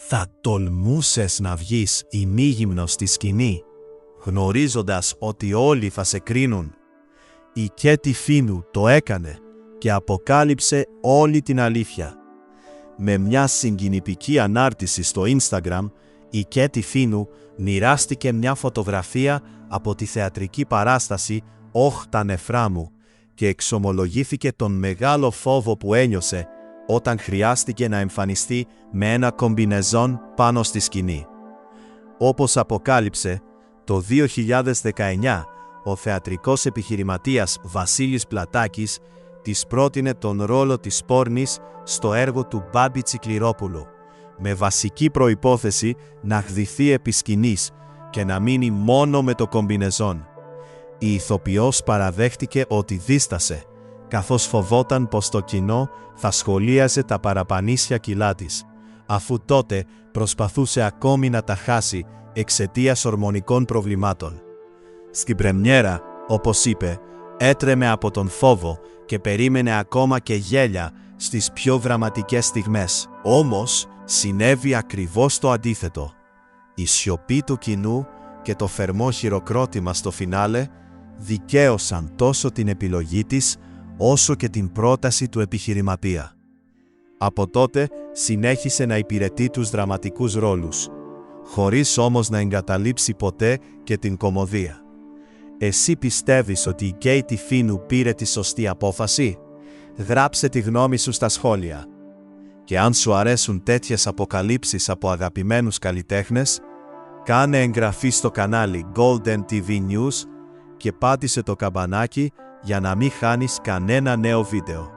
Θα τολμούσες να βγεις ημίγυμνος στη σκηνή, γνωρίζοντας ότι όλοι θα σε κρίνουν? Η Κέτι Φίνου το έκανε και αποκάλυψε όλη την αλήθεια. Με μια συγκινητική ανάρτηση στο Instagram, η Κέτι Φίνου μοιράστηκε μια φωτογραφία από τη θεατρική παράσταση «Όχ τα νεφρά μου» και εξομολογήθηκε τον μεγάλο φόβο που ένιωσε όταν χρειάστηκε να εμφανιστεί με ένα κομπινεζόν πάνω στη σκηνή. Όπως αποκάλυψε, το 2019 ο θεατρικός επιχειρηματίας Βασίλης Πλατάκης της πρότεινε τον ρόλο της Πόρνης στο έργο του Μπάμπη Τσικληρόπουλου, με βασική προϋπόθεση να χδυθεί επί σκηνής και να μείνει μόνο με το κομπινεζόν. Η ηθοποιός παραδέχτηκε ότι δίστασε, καθώς φοβόταν πως το κοινό θα σχολίαζε τα παραπανίσια κιλά της, αφού τότε προσπαθούσε ακόμη να τα χάσει εξαιτίας ορμονικών προβλημάτων. Στην πρεμιέρα, όπως είπε, έτρεμε από τον φόβο και περίμενε ακόμα και γέλια στις πιο δραματικές στιγμές. Όμως, συνέβη ακριβώς το αντίθετο. Η σιωπή του κοινού και το θερμό χειροκρότημα στο φινάλε δικαίωσαν τόσο την επιλογή της, όσο και την πρόταση του επιχειρηματία. Από τότε συνέχισε να υπηρετεί τους δραματικούς ρόλους, χωρίς όμως να εγκαταλείψει ποτέ και την κωμωδία. Εσύ πιστεύεις ότι η Κέτι Φίνου πήρε τη σωστή απόφαση? Γράψε τη γνώμη σου στα σχόλια. Και αν σου αρέσουν τέτοιες αποκαλύψεις από αγαπημένους καλλιτέχνες, κάνε εγγραφή στο κανάλι Golden TV News και πάτησε το καμπανάκι για να μην χάνεις κανένα νέο βίντεο.